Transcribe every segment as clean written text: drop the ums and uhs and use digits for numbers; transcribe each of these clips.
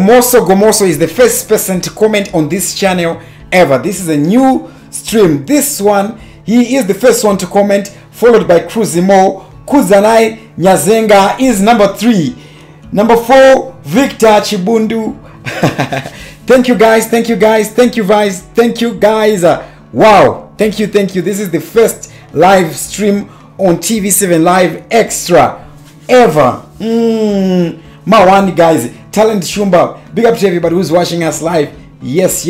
Gomoso is the first person to comment on this channel ever. This is a new stream. This one, he is the first one to comment, followed by Cruzimo. Kuzanai Nyazenga is number 3. Number 4, Victor Chibundu. Thank you guys, thank you guys, thank you guys, thank you guys. Wow, thank you, thank you. This is the first live stream on TV7 Live Extra ever. Mawani guys, Talent Shumba, big up to everybody who's watching us live. Yes.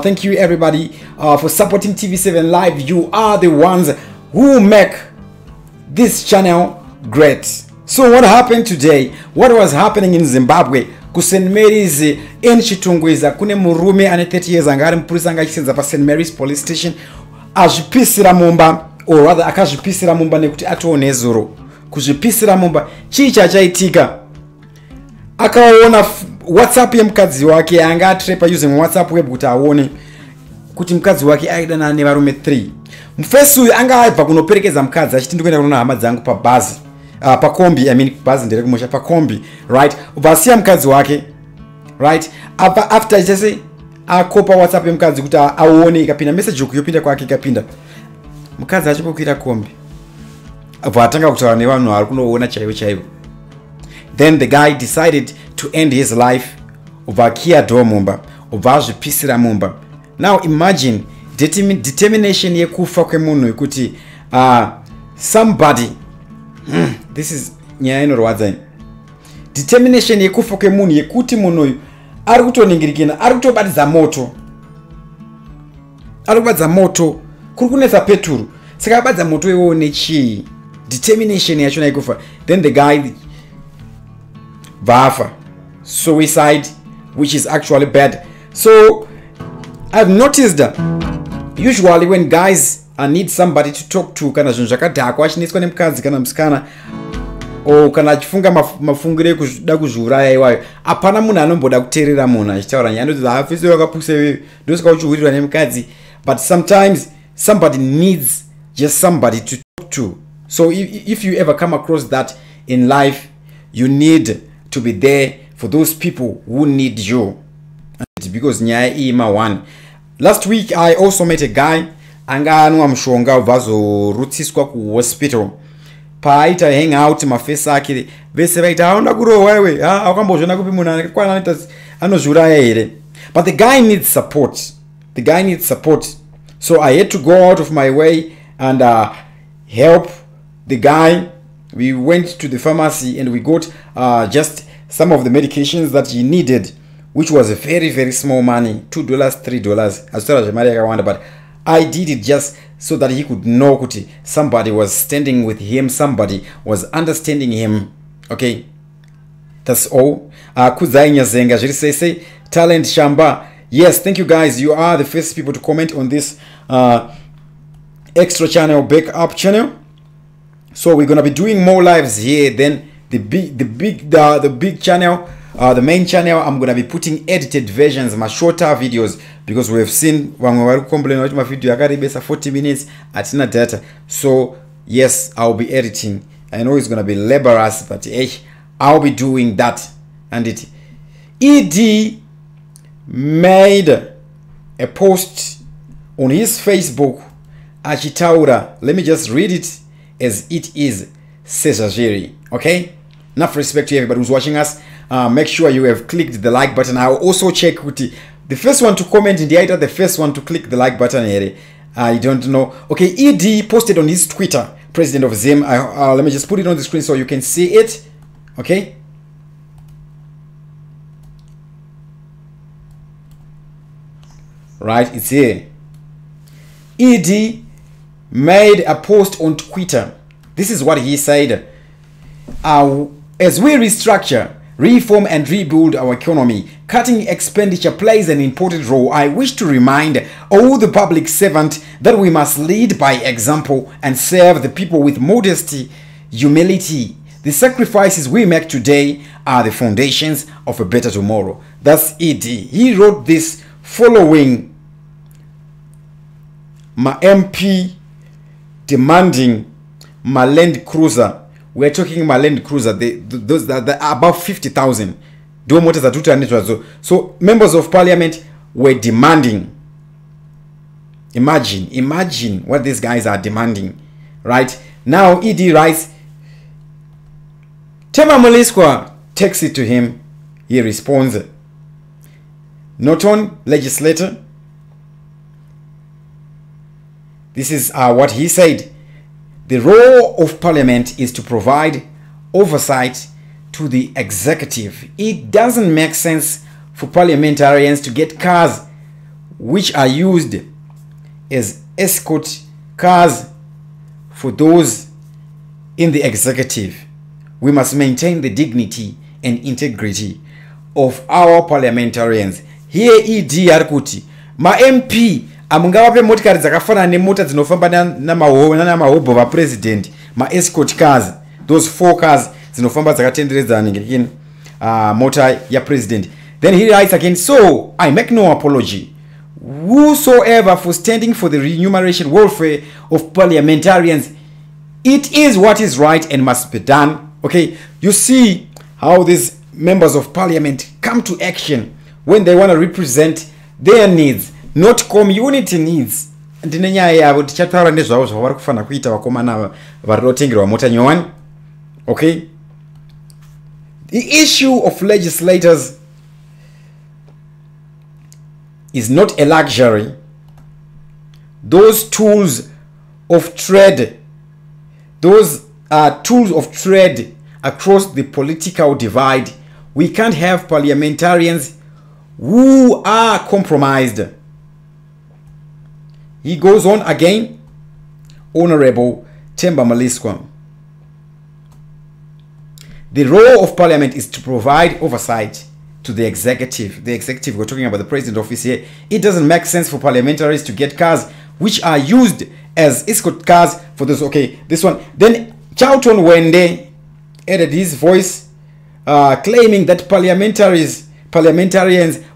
Thank you everybody for supporting TV7 Live. You are the ones who make this channel great. So what happened today? What was happening in Zimbabwe? Ku St. Mary's in Chitungwiza kune murume ane 30 years angari mupurisa anga chisenza pa St. Mary's police station azvipisira mumba, or rather akazvipisira mumba nekuti atoone zuro. Kuzvipisira mumba chicha chaitika, akaona WhatsApp yemukadzi wake, anga atrepa using WhatsApp web kuti aone kuti mukadzi wake aidana nevarume 3. Mufesi uyu anga aibva kunoperekedza mukadzi achiti ndikuenda kunoona hama dzangu pabhazi, pakombi, I mean bhazi ndere kumusha, pakombi, right? Ubasiya mukadzi wake, right? After chese akopa WhatsApp yemukadzi kuti aone, ikapinda message yopinda kwake ikapinda, mukadzi achipokwira kombi abva atanga kutaura nevanhu ari kunoona chaivo. Then the guy decided to end his life, ubva akiya door mumba, ubva azvipisira mumba. Now imagine determination yekufa kwemunhu yekuti somebody this is nyaya inorwadza. Determination yekufa kwemunhu yekuti munhu uyu ari kutoningirikina, ari kutobatidza moto, kuri kunetsa peturu, saka abatidza moto iwowo nechii? Determination yachona yekufa. Then the guy vafa, suicide, which is actually bad. So I've noticed that usually when guys need somebody to talk to, kana zvinhu zvakadhakwa achineswa nemukadzi kana musikana, o kana achifunga mafungiro ekuda kuzviuraya iwayo, hapana munhu anomboda kuteerera munhu achitaura nyaya, anoti hafisi wakapukisa iwewe ndosaka uchiurirwa nemukadzi. But sometimes somebody needs just somebody to talk to. So if you ever come across that in life, you need to be there for those people who need you, because nyaya ima one. Last week I also met a guy anga anwa mshonga vazorutsiswa ku hospital. Paaita hang out mafesi ake vese vaita aonda kurohwa iwe, akambozvona kupi munhu akakwana anoita anozviuraya here. But the guy needs support. The guy needs support. So I had to go out of my way and help the guy. We went to the pharmacy and we got just some of the medications that he needed, which was a very small money, $2, $3. But I did it just so that he could know kuti somebody was standing with him, somebody was understanding him. Okay, that's all. Kuzai Nyazenga say Talent Shamba. Yes, thank you guys. You are the first people to comment on this extra channel, backup channel. So we're gonna be doing more lives here. Then the big channel, the main channel, I'm gonna be putting edited versions, my shorter videos, because we have seen when we were complaining about my video, I got it 40 minutes at data. So yes, I'll be editing. I know it's gonna be laborious, but I'll be doing that. And it ED made a post on his Facebook achitaura. Let me just read it as it is, Cesarjeri. Okay, enough respect to everybody who's watching us. Make sure you have clicked the like button. I'll also check the first one to comment in the item, the first one to click the like button here. I don't know. Okay, ED posted on his Twitter, president of Zim. Let me just put it on the screen so you can see it. Okay, right, it's here. ED made a post on Twitter. This is what he said. As we restructure, reform and rebuild our economy, cutting expenditure plays an important role. I wish to remind all the public servants that we must lead by example and serve the people with modesty, humility. The sacrifices we make today are the foundations of a better tomorrow. That's ED. He wrote this following my MP demanding my Land Cruiser. We're talking my Land Cruiser, those that are above 50,000. do mota dzatutanizvadzo. So members of parliament were demanding, imagine what these guys are demanding, right? Now ED writes, Tema Mliswa takes it to him. He responds, not on legislator. This is what he said. The role of parliament is to provide oversight to the executive. It doesn't make sense for parliamentarians to get cars which are used as escort cars for those in the executive. We must maintain the dignity and integrity of our parliamentarians. Here ED arikuti ma MP amungawape motikari dzakafanana nemota dzinofamba namahobho vapresident, ma escort cars, those 4 cars dzinofamba dzakatenderedzana ngekini mota ya president. Then he writes again, so I make no apology whosoever for standing for the remuneration welfare of parliamentarians. It is what is right and must be done. Okay, you see how these members of parliament come to action when they want to represent their needs, not community needs. Ndinenyaya yavo tichataura nezvavo zvavari kufanira kuita vakomana vari kutengerwa mota nyowani. Okay, the issue of legislators is not a luxury. Those tools of trade, those are tools of trade across the political divide. We can't have parliamentarians who are compromised. He goes on again, Honorable Themba Mliswa. The role of parliament is to provide oversight to the executive. The executive, we're talking about the president office here. It doesn't make sense for parliamentarians to get cars which are used as escort cars for those. Okay, this one. Then Charlton Wende added his voice, claiming that parliamentarians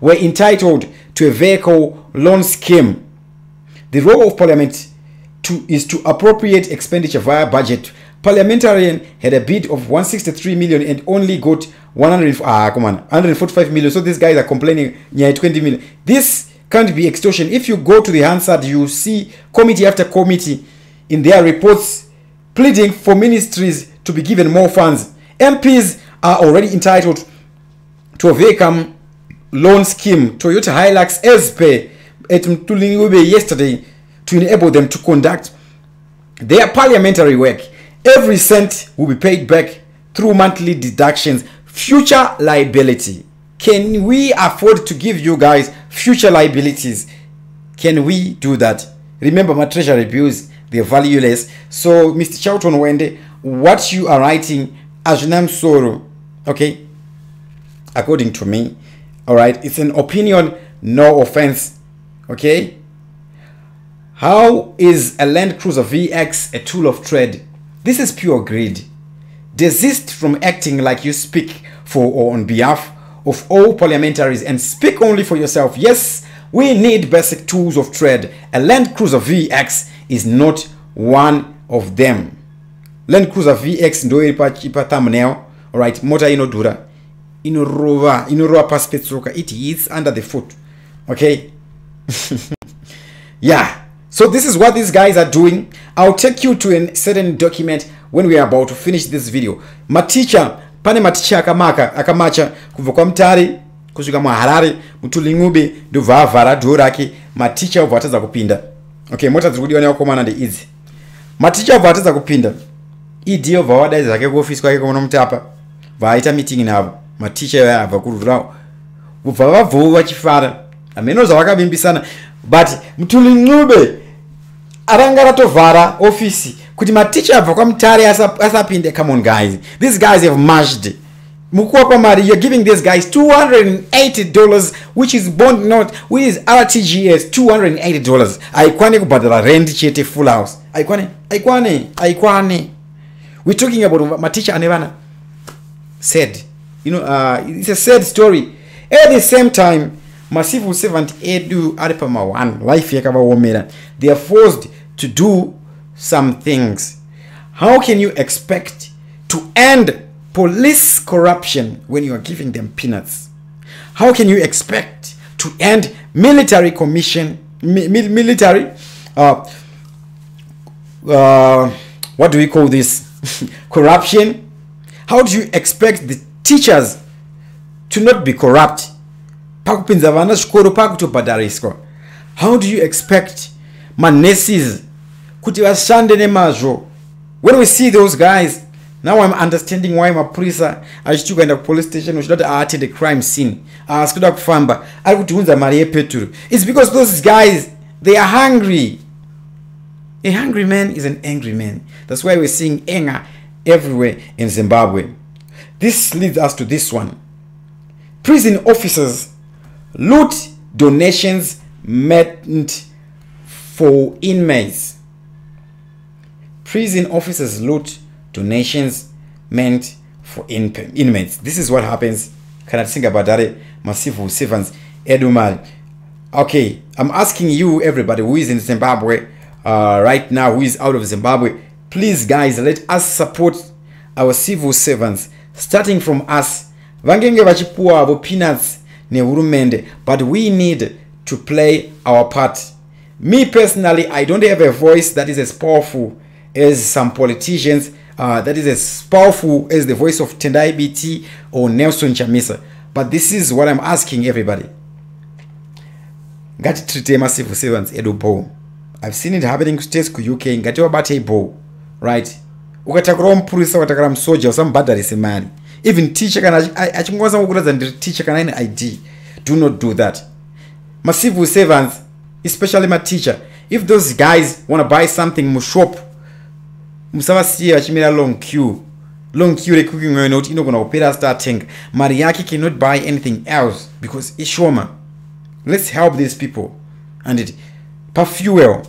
were entitled to a vehicle loan scheme. The role of parliament is to appropriate expenditure via budget. Parliamentarian had a bid of 163 million and only got 145 million. So these guys are complaining, yeah, 20 million. This can't be extortion. If you go to the Hansard, you see committee after committee in their reports pleading for ministries to be given more funds. MPs are already entitled to a vehicle loan scheme, Toyota Hilux as per at Mtulingube yesterday, to enable them to conduct their parliamentary work. Every cent will be paid back through monthly deductions. Future liability. Can we afford to give you guys future liabilities? Can we do that? Remember, my treasury bills, they're valueless. So, Mr. Charlton Wende, what you are writing, Ajnam Soro, okay, according to me, all right, it's an opinion, no offense, okay? How is a Land Cruiser VX a tool of trade? This is pure greed. Desist from acting like you speak for or on behalf of all parliamentaries and speak only for yourself. Yes, we need basic tools of trade. A Land Cruiser VX is not one of them. Land Cruiser VX ndo ipa thumbnail. Alright, motor inodura. Inorova pasi petsoka. It hits under the foot. Okay? Yeah. So this is what these guys are doing. I'll take you to a certain document when we are about to finish this video. Maticha, pane maticha akamacha kubva kwa Mutare kusvika muHarare, Mutulingube ndobva avhara dhoo rake. Maticha obva atadza kupinda. Okay, mota dziri kudiwa nevakomana ndeidzi. Maticha obva atadza kupinda. ED obva wadaidza zvake kuofisi kwake kuona Mutapa. Vaita meeting navo. Maticha abva kururawo. Ubva vabvawo vachifara. Ameno zvavakavimbisana. But Mutulingube aranga ratovhara ofisi kuti maticha abva kwa Mutare asapinde. Come on guys, these guys have mashed. Mukuwapa mari, you're giving these guys $280, which is bond note, which is RTGS $280. Aikwane kubhadhara rent chete full house. Aikwane. We're talking about maticha anevana. Sad. You know, it's a sad story. At the same time, Massive servant edu aripama one life yakava womera. They are forced to do some things. How can you expect to end police corruption when you are giving them peanuts? How can you expect to end military commission, military, what do we call this? Corruption? How do you expect the teachers to not be corrupt? How do you expect nurses when we see those guys? Now I'm understanding why my police are in the police station which not at the crime scene. It's because those guys, they are hungry. A hungry man is an angry man. That's why we're seeing anger everywhere in Zimbabwe. This leads us to this one. Prison officers loot donations meant for inmates. Prison officers loot donations meant for inmates. This is what happens. Can I think about that? Massive servants. Edumal. Okay, I'm asking you, everybody who is in Zimbabwe right now, who is out of Zimbabwe, please, guys, let us support our civil servants, starting from us. Vangenge vachipuwa peanuts ne hurumende, but we need to play our part. Me personally, I don't have a voice that is as powerful as some politicians, that is as powerful as the voice of Tendai BT or Nelson Chamisa. But this is what I'm asking everybody. Ngati treat massive servants edubo. I've seen it happening states ku UK. Ngati wabate bo, right? Ukatakura mpurisa, ukatakura msoja, usambadarise mali. Even teacher kana achingwaza ukuradza ndiri teacher kana ine ID. Do not do that. Massive servants, especially my teacher, if those guys want to buy something mu shop, musavasiya vachimira long queue cooking oil note inogona kupera starting. Mari yake cannot buy anything else because ishoma. Let's help these people. And it per fuel,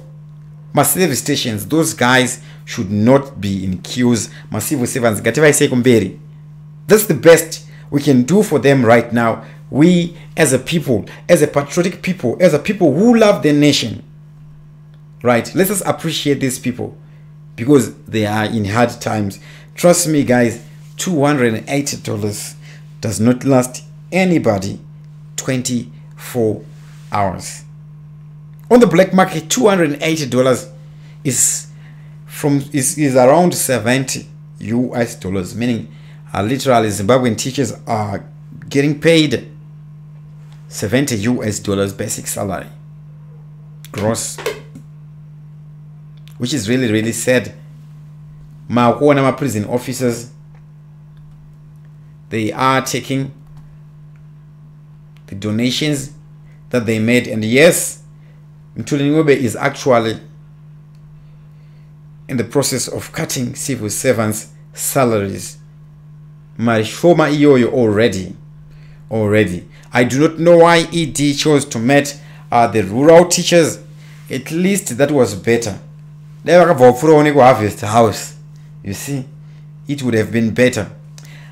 massive stations, those guys should not be in queues. Massive servants, gativa say kumberi. That's the best we can do for them right now. We as a people, as a patriotic people, as a people who love their nation, right? Let us appreciate these people because they are in hard times. Trust me, guys, $280 does not last anybody 24 hours. On the black market, $280 is around 70 US dollars, meaning literally Zimbabwean teachers are getting paid 70 US dollars basic salary gross, which is really, really sad. My prison officers, they are taking the donations that they made, and yes, Mtuli is actually in the process of cutting civil servants' salaries. Marishoma iyoyo already. I do not know why ED chose to meet the rural teachers. At least that was better. They were going to harvest house. You see, it would have been better.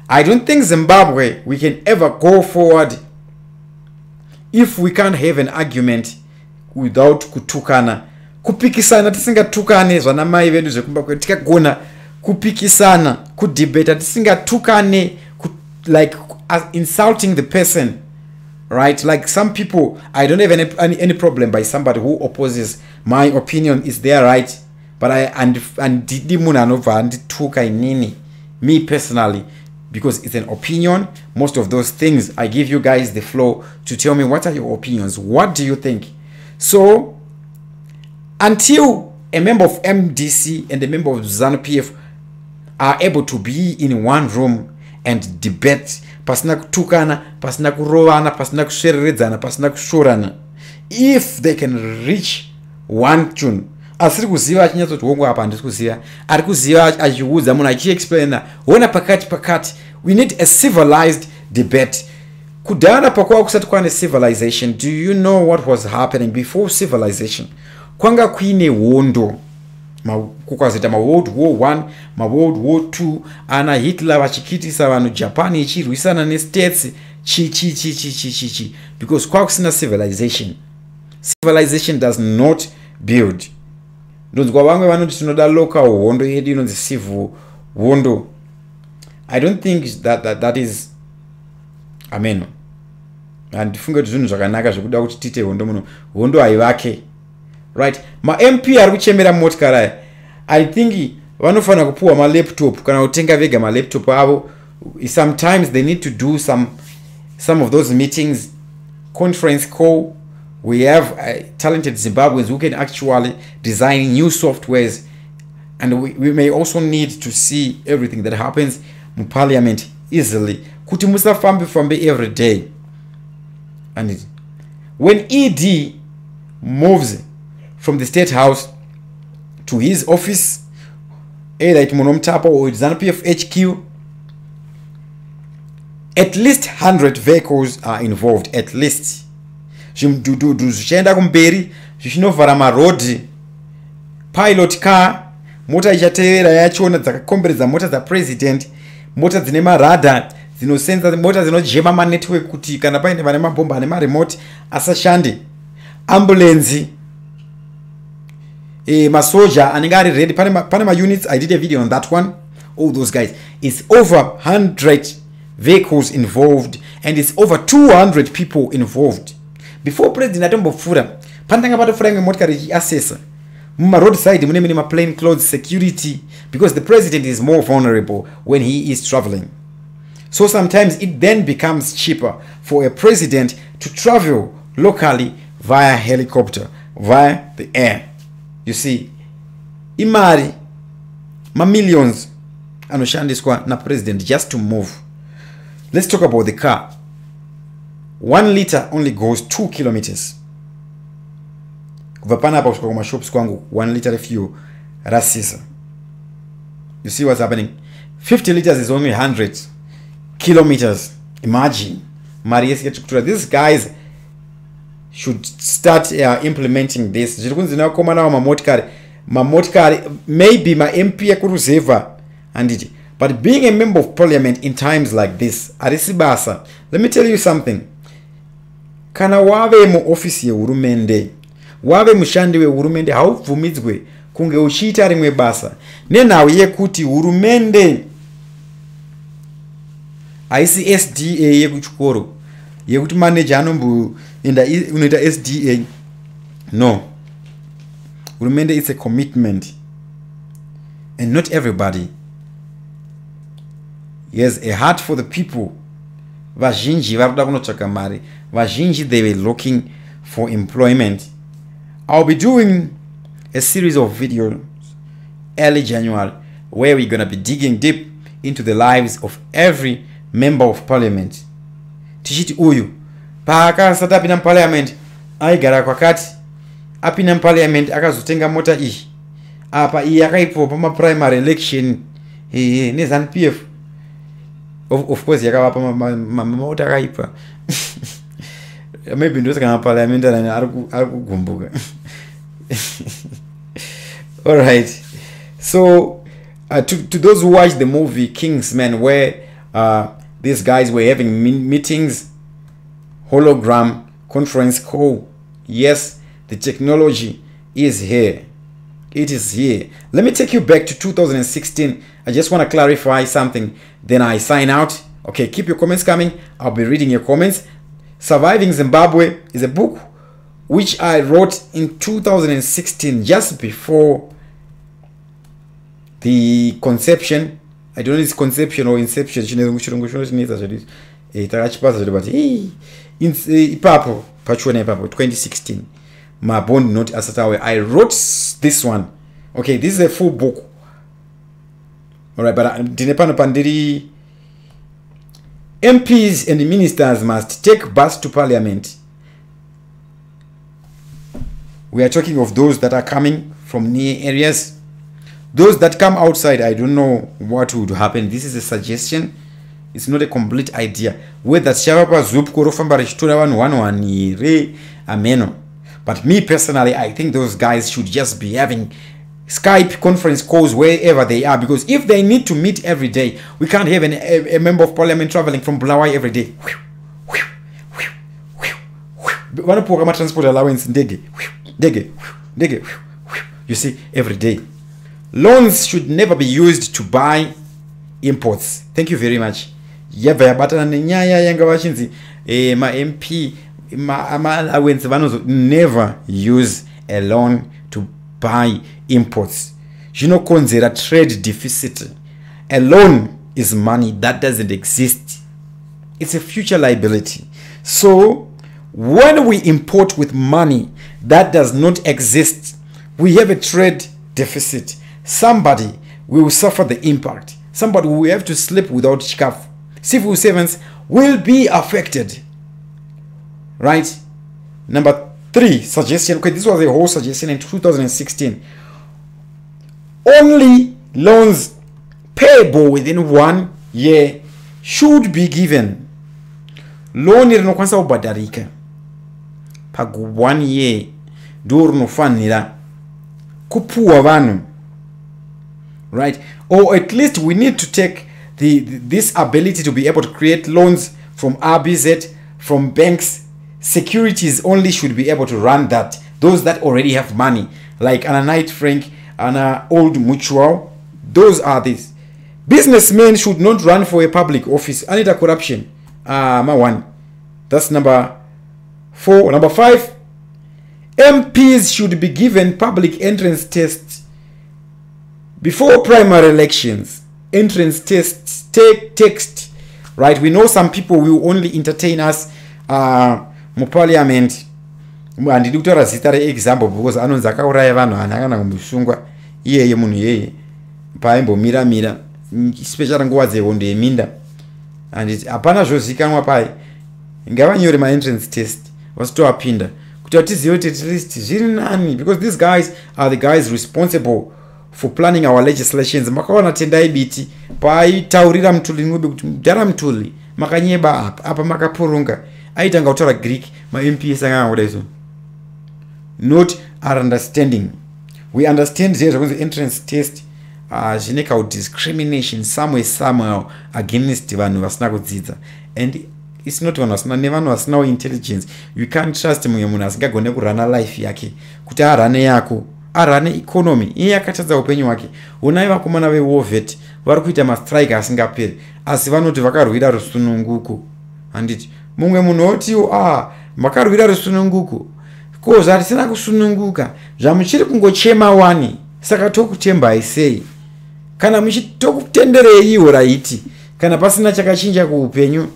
I don't think Zimbabwe we can ever go forward if we can't have an argument without kutukana. Kupikisana tisingatukane zvanamai vedu zvekumba kwedu tikagona kupikisana kudebate tisingatukane like insulting the person, right? Like some people, I don't have any problem by somebody who opposes my opinion is their right, but me personally, because it's an opinion, most of those things I give you guys the floor to tell me what are your opinions, what do you think. So until a member of MDC and a member of ZANU-PF are able to be in one room and debate, pasina kutukana, pasina kurovana, pasina kushereredzana, pasina kushorana, if they can reach one tune, asiri kuziva achinyatsoti hongo apa handisi kuziva, ari kuziva achiudza munhu achiexplaina hona pakati. We need a civilized debate. Kudhara pakwa kusati kwane civilization. Do you know what was happening before civilization? Kwanga kuine hondo, kukwazita World War I, World War II, ana Hitler vachikitisa vanhu Japan ichirwisana nestates chi because kwakusina civilization. Civilization does not build. Ndonzwa vamwe vanoti tinoda local hondo yedu inonzi civil hondo. I don't think that is ameno. And funga zvinhu zvakanaka zvekuda kuti tite hondo muno hondo haivake, right? Ma MP ari kuchemera motikari I think vanofana kupuwa ma laptop kana kutenga vega ma laptop avo. Sometimes they need to do some of those meetings, conference call. We have talented Zimbabweans who can actually design new softwares, and we may also need to see everything that happens in parliament easily. Kuti musafambe every day. And when ED moves from the State House to his office, either at Monomtapo or at ZANU-PF HQ, at least 100 vehicles are involved, at least. Zvichienda kumberi zvichinovhara marodhi, pilot car, mota ichatevera yachona dzakakomberedza mota dzapresident, mota dzine maradha dzinosenza, mota dzinojema manetwork kuti kana paine vane mabhomba ane maremote asashande, ambulance, masoja anenge ari ready. Pane ma-units, I did a video on that one. All those guys. It's over 100 vehicles involved, and it's over 200 people involved. Before president atombofura pandanga patofura imwe motikari ichiassessa muma roadside mune ma plain clothes security, because the president is more vulnerable when he is traveling. So sometimes it then becomes cheaper for a president to travel locally via helicopter, via the air. You see, imari ma millions anoshandiswa na president just to move. Let's talk about the car. 1 liter only goes 2 kilometers. Kubva panapa kusvika kumashops kwangu 1 liter fuel rasisa. You see what's happening? 50 liters is only 100 kilometers. Imagine. These guys should start implementing this. Maybe my MP kuruzeva and but being a member of parliament in times like this, arisibasa. Let me tell you something. Kana wave mu office ye hurumende, wave mushandi we hurumende haubvumidzwe kunge uchiita rimwe basa nenhau yekuti hurumende haisi SDA yekuchikoro yekuti manager anomboenda unoita SDA. No, hurumende is a commitment, and not everybody has a heart for the people. Vazhinji varuda kunotsvaka mari. Vazhinji, they were looking for employment. I'll be doing a series of videos early January where we're gonna be digging deep into the lives of every member of parliament. Tichiti uyu paakasati apinda parliament aigara kwakati, apinda parliament akazotenga mota iyi apa iyi akaipiwa pama primary election neZANU-PF. Of course yakavapa mamota akaipa. Maybe ndozi kana parliament ari kugumbuka. All right. So to those who watched the movie Kingsman, where these guys were having meetings, hologram, conference call, yes, the technology is here. It is here. Let me take you back to 2016. I just want to clarify something. Then I sign out. Okay, keep your comments coming. I'll be reading your comments. Surviving Zimbabwe is a book which I wrote in 2016, just before the conception. I don't know if it's conception or inception. 2016. My bond not asatawe. I wrote this one. Okay, this is a full book. Alright, but Pandiri MPs and ministers must take bus to parliament. We are talking of those that are coming from near areas. Those that come outside, I don't know what would happen. This is a suggestion. It's not a complete idea. Whether Shavapa Zup Korofamba Rishtura 111 Ameno. But me personally, I think those guys should just be having Skype conference calls wherever they are, because if they need to meet every day, we can't have a member of parliament traveling from Bulawayo every day. Transport allowance you see, every day. Loans should never be used to buy imports. Thank you very much. Yabva yabatana nenyaya yanga vachinzi ma MP ma allowance vanozo never use a loan to buy imports. Zvinokonzera trade deficit. A loan is money that doesn't exist. It's a future liability. So when we import with money that does not exist, we have a trade deficit. Somebody will suffer the impact. Somebody will have to sleep without chikafu. Civil servants will be affected. Right? Number 3 suggestion. Okay, this was a whole suggestion in 2016. Only loans payable within 1 year should be given. Loan rinokwanisa kubhadharika pagu 1 year ndo rinofanira kupuwa vanhu. Right? Or at least we need to take this ability to be able to create loans from RBZ, from banks. Securities only should be able to run that. Those that already have money, like an Knight Frank and an Old Mutual, those are these. Businessmen should not run for a public office. Anita corruption. My one. That's number 4. Number 5. MPs should be given public entrance tests before primary elections. Entrance tests, text. Right? We know some people will only entertain us mu parliament. And the doctor has a example because anonza akauraya vanhu anakana kumbusungwa iyeye munhu yeye paimbo mira especially nguva dzehondo yeminda and hapana zvozikanwa pai ngavanyore ma entrance test vasitowapinda kuti tizive kuti at least zviri nani, because these guys are the guys responsible for planning our legislations. Makaona Tendai biti paitaurira mtuli ngube kuti mudhara mtuli makanyeba apa makapurunga aitanga kutaura Greek ma MPs anga kudaizvo. Not our understanding. We understand there is entrance test zvineka discrimination somehow against vanhu vasina kudzidza, and it's not vanhu vasina nevanhu vasina intelligence. You can't trust mumwe munhu asingagone kurana life yake kuti arane yako arane economy iye akatadza upenyu hwake. Unai vakomana veGovt vari kuita mastrike asingaperi asi vanoti vakarwira rusununguko. Handiti mumwe munhu oti makarwira rusununguko ko zvatisina kusununguka zvamuchiri kungochema wani, saka tokutembai sei kana muchitokutendereiwo raiti kana pasina chakachinja kuupenyu.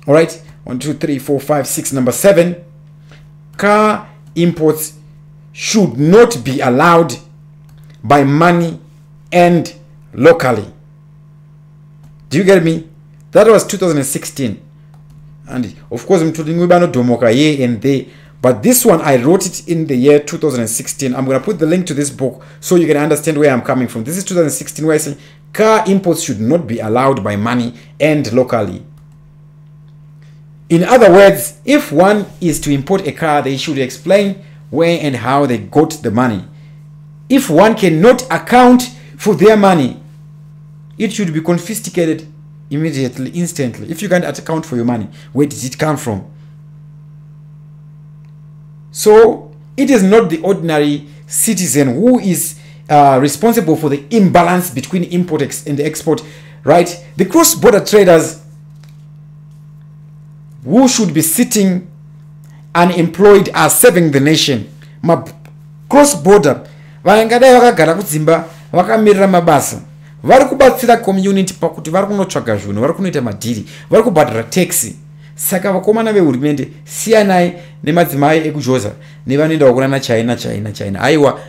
Alright, 1 2 3 4 5 6. Number 7, car imports should not be allowed by money and locally. Do you get me? That was 2016. And of course, I'm telling you about Domoka here and there. But this one, I wrote it in the year 2016. I'm going to put the link to this book so you can understand where I'm coming from. This is 2016 where I say car imports should not be allowed by money and locally. In other words, if one is to import a car, they should explain where and how they got the money. If one cannot account for their money, it should be confiscated immediately, instantly. If you can't account for your money, where did it come from? So it is not the ordinary citizen who is responsible for the imbalance between import and the export, right? The cross-border traders who should be sitting unemployed are serving the nation. Ma cross-border vangadai vakagara kudzimba vakamirira mabasa vari kubatsira community pakuti vari kunotsvaga zvinhu, vari kunoita madhiri, vari kubhadhara taxi. Saka vakomana vehurumende siyanai nemadzimai ekujoza nevanoenda kurana China. Aiwa,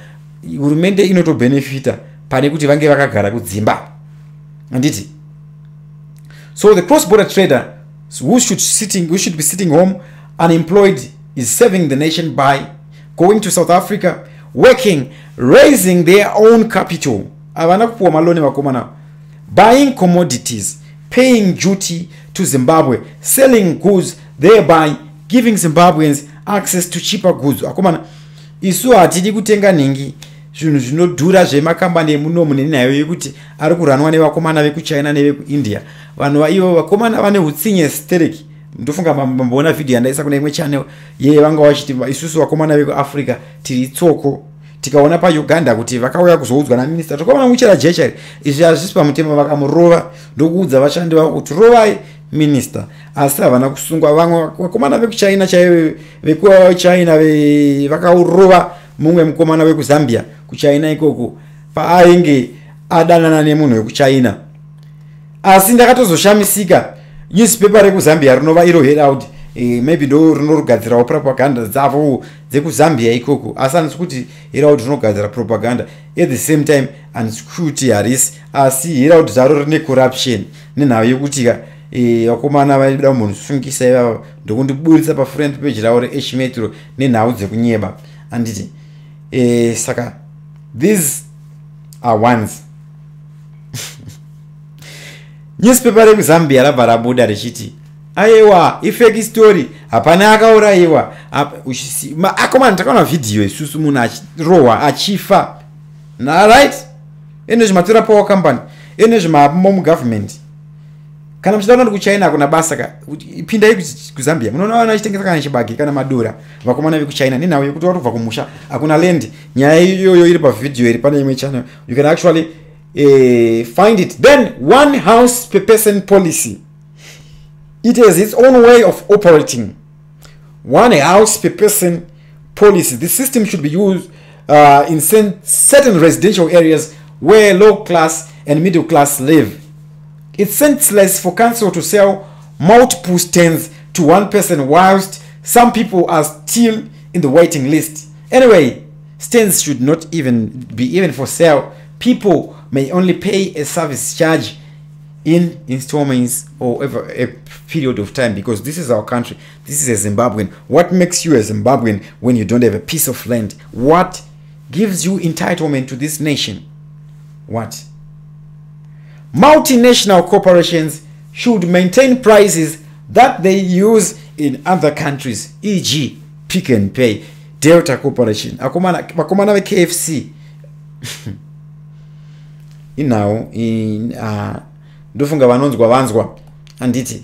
hurumende inotobenefita pane kuti vange vakagara kudzimba. Anditi. So the cross-border trader who should be sitting home unemployed is serving the nation by going to South Africa, working, raising their own capital, buying commodities, paying duty to Zimbabwe, selling goods, thereby giving Zimbabweans access to cheaper goods. Akomana isu hatidi kutenga ningi zvinhu zvinodhura zvemakambani emunomu nenayo yekuti ari kuranwa nevakomana vekuchina nevekuindia. Vanhu vaivo vakomana vane hutsinye stereki. Ndofunga mamboona video yandaisa kune imwe channel ye vanga vachiti isusu vakomana vekuAfrica tiri tsoko tikaona paUganda kuti vakauya kuzoudzwa naminister tokaona muchera jecha izvi hazvisi pamutemo vakamurova ndokuudza vashandi vavo kuti rovai minister asi havana kusungwa vamwe vakomana vekuchina chaivo vekuchina vakaurova mumwe mukomana wekuzambia kuchina ikoko paainge adanana nemunhu wekuchina asi ndakatozoshamisika newspaper rekuzambia rinova iro herald maybe ndo rinorugadzirawo propaganda dzavo dzekuzambia ikoko asi handisi kuti herald rinogadzira propaganda at the same time handisi kuti harisi asi herald zvaro rine corruption nenhau yekuti vakomana vaida kumbondisungisa ivava ndokundiburitsa pafront page ravo reeshmetro nenhau dzekunyeba handiti saka these are ones newspaper rekuzambia rabva rabuda richiti aiwa ifake story hapana akaurayiwa akomana takaona vhidhiyo isusu munhu achirohwa achifa right ene zvimatora power company ene zvimamo mugovernment kana muchida kuti kuchina kuna basa ipindai kuzambia munoona vana vachitengesa kana chibagi kana madura vakomana vekuchina nenhau yekuti vatobva kumusha hakuna land nyaya iyoyo iri pavhidhiyo iri pane imwe channel you can actually find it. Then one house per person policy, it has its own way of operating. One house per person policy, the system should be used in certain residential areas where low class and middle class live. It's senseless for council to sell multiple stands to one person whilst some people are still in the waiting list. Anyway, stands should not even be for sale. People may only pay a service charge in installments or over a period of time, because this is our country. This is a Zimbabwean. What makes you a Zimbabwean when you don't have a piece of land? What gives you entitlement to this nation? What? Multinational corporations should maintain prices that they use in other countries, e.g. Pick and Pay, Delta Corporation, vakomana ve KFC. Now in ndofunga vanonzwa vanzwa anditi.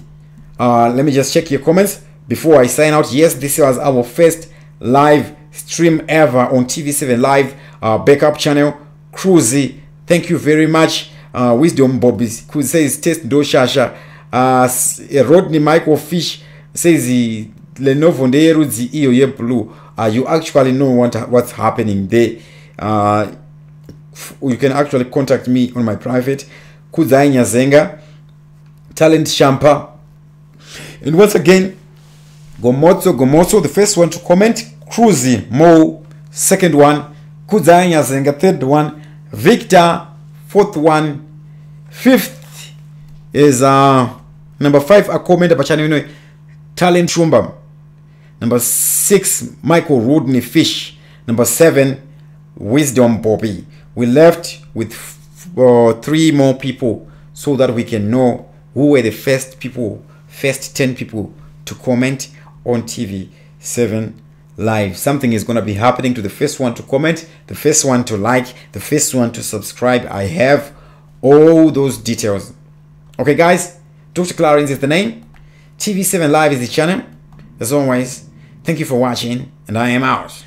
Let me just check your comments before I sign out. Yes, this was our first live stream ever on TV7 Live backup channel. Cruzy, thank you very much. Wisdom Bobbies who says test do shasha. Rodney Michael Fish says Lenovo ndeerudzi iyo ye blue. You actually know what's happening there. You can actually contact me on my private. Kudzai Nyazenga, Talent Shampa. And once again, Gomotso, the first one to comment. Cruzy Mo, second one. Kudzai Nyazenga, third one. Victor, fourth one. Fifth is number 5, a comment about channel Talent Shumba. Number 6, Michael Rodney Fish. Number 7, Wisdom Bobby. We left with 3 more people so that we can know who were the first 10 people to comment on TV7 Live. Something is going to be happening to the first one to comment, the first one to like, the first one to subscribe. I have all those details. Okay guys, Dr. Clarence is the name, TV7 Live is the channel. As always, thank you for watching, and I am out.